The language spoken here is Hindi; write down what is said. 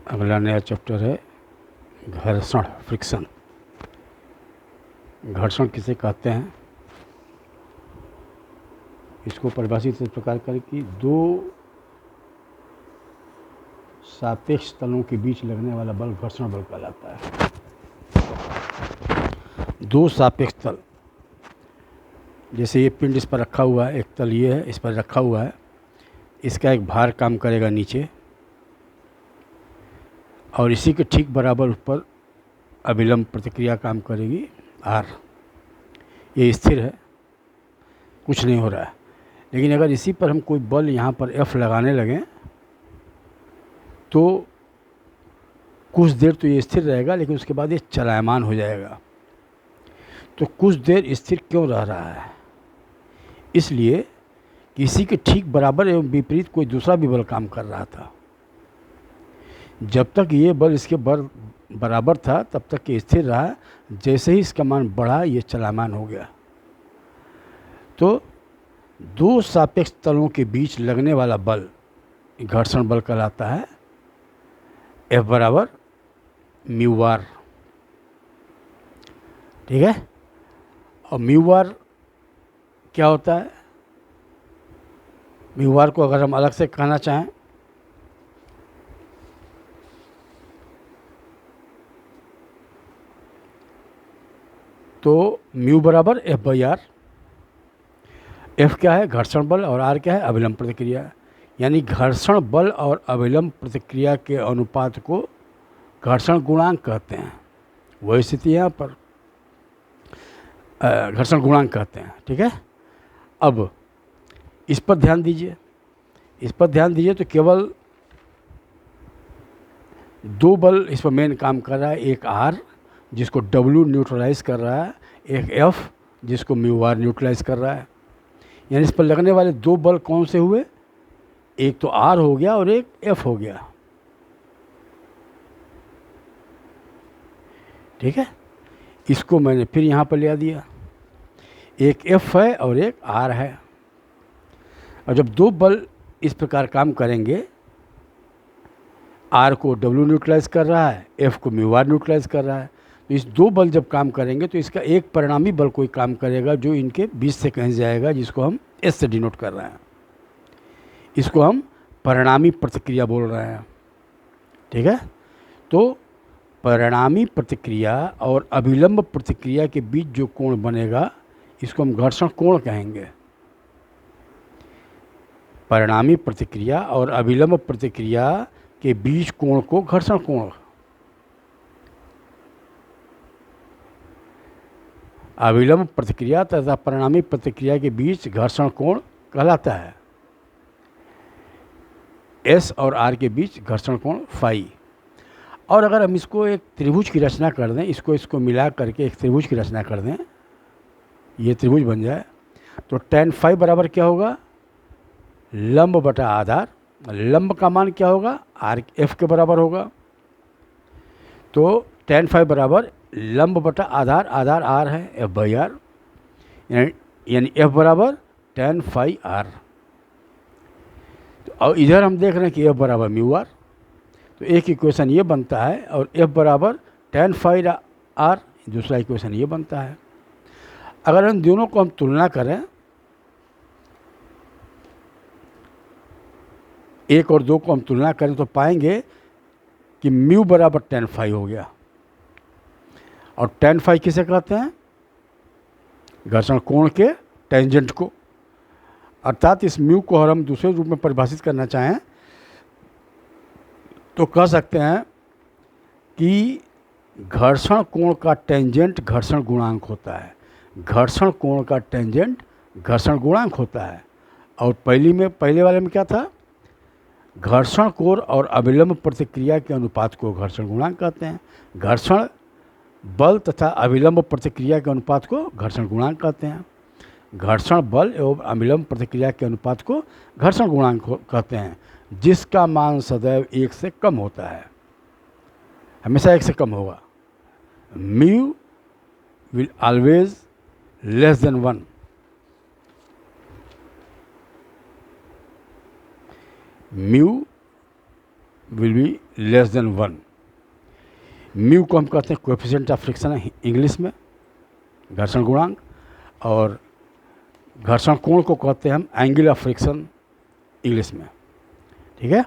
अगला नया चैप्टर है घर्षण, फ्रिक्शन। घर्षण किसे कहते हैं, इसको परिभाषित इस प्रकार करें कि दो सापेक्ष तलों के बीच लगने वाला बल घर्षण बल कहलाता है। दो सापेक्ष तल, जैसे ये पिंड इस पर रखा हुआ है, एक तल ये है, इस पर रखा हुआ है, इसका एक भार काम करेगा नीचे और इसी के ठीक बराबर ऊपर अभिलंब प्रतिक्रिया काम करेगी आर। ये स्थिर है, कुछ नहीं हो रहा है। लेकिन अगर इसी पर हम कोई बल यहाँ पर एफ लगाने लगें तो कुछ देर तो ये स्थिर रहेगा, लेकिन उसके बाद ये चलायमान हो जाएगा। तो कुछ देर स्थिर क्यों रह रहा है? इसलिए कि इसी के ठीक बराबर एवं विपरीत कोई दूसरा भी बल काम कर रहा था। जब तक ये बल इसके बराबर था तब तक ये स्थिर रहा। जैसे ही इसका मान बढ़ा ये चलायमान हो गया। तो दो सापेक्ष तलों के बीच लगने वाला बल घर्षण बल कहलाता है। F बराबर म्यू आर, ठीक है। और म्यू आर क्या होता है? म्यू आर को अगर हम अलग से कहना चाहें तो म्यू बराबर F बाई आर। F क्या है? घर्षण बल, और R क्या है? अभिलंब प्रतिक्रिया। यानी घर्षण बल और अभिलंब प्रतिक्रिया के अनुपात को घर्षण गुणांक कहते हैं। वही स्थिति यहाँ पर घर्षण गुणांक कहते हैं, ठीक है। अब इस पर ध्यान दीजिए, इस पर ध्यान दीजिए तो केवल दो बल इस पर मेन काम कर रहा है। एक R जिसको W न्यूट्रलाइज कर रहा है, एक F जिसको म्यू आर न्यूट्रलाइज कर रहा है। यानी इस पर लगने वाले दो बल कौन से हुए? एक तो R हो गया और एक F हो गया, ठीक है। इसको मैंने फिर यहाँ पर ले दिया, एक F है और एक R है। और जब दो बल इस प्रकार काम करेंगे, R को W न्यूट्रलाइज कर रहा है, F को म्यू आर न्यूट्रलाइज कर रहा है, तो इस दो बल जब काम करेंगे तो इसका एक परिणामी बल कोई काम करेगा जो इनके बीच से कहीं जाएगा, जिसको हम S से डिनोट कर रहे हैं। इसको हम परिणामी प्रतिक्रिया बोल रहे हैं, ठीक है। तो परिणामी प्रतिक्रिया और अभिलंब प्रतिक्रिया के बीच जो कोण बनेगा इसको हम घर्षण कोण कहेंगे। परिणामी प्रतिक्रिया और अभिलंब प्रतिक्रिया के बीच कोण को घर्षण कोण, अभिलंब प्रतिक्रिया तथा परिणामी प्रतिक्रिया के बीच घर्षण कोण कहलाता है। S और R के बीच घर्षण कोण फाई। और अगर हम इसको एक त्रिभुज की रचना कर दें, इसको मिला करके एक त्रिभुज की रचना कर दें, ये त्रिभुज बन जाए, तो tan फाई बराबर क्या होगा? लंब बटा आधार। लंब का मान क्या होगा? R F के बराबर होगा। तो tan फाई बराबर लंब बटा आधार, आधार R है, F बाई आर, यानी F बराबर tan फाई R। और इधर हम देख रहे हैं कि F बराबर म्यू आर, तो एक इक्वेशन ये बनता है और F बराबर tan फाई R, दूसरा इक्वेशन ये बनता है। अगर इन दोनों को हम तुलना करें, एक और दो को हम तुलना करें तो पाएंगे कि म्यू बराबर tan फाई हो गया। और tan फाई किसे कहते हैं? घर्षण कोण के टेंजेंट को। अर्थात इस म्यू को अगर हम दूसरे रूप में परिभाषित करना चाहें तो कह सकते हैं कि घर्षण कोण का टेंजेंट घर्षण गुणांक होता है। घर्षण कोण का टेंजेंट घर्षण गुणांक होता है। और पहले वाले में क्या था? घर्षण कोण और अभिलंब प्रतिक्रिया के अनुपात को घर्षण गुणांक कहते हैं। घर्षण बल तथा अभिलंब प्रतिक्रिया के अनुपात को घर्षण गुणांक कहते हैं। घर्षण बल एवं अभिलंब प्रतिक्रिया के अनुपात को घर्षण गुणांक कहते हैं, जिसका मान सदैव 1 से कम होता है, हमेशा 1 से कम होगा। Mu will always less than 1। Mu will be less than 1। Mu को हम कहते हैं कोएफिशिएंट ऑफ फ्रिक्शन इंग्लिश में, घर्षण गुणांक, और घर्षण कोण को कहते हैं हम एंगल ऑफ फ्रिक्शन इंग्लिश में। ठीक है।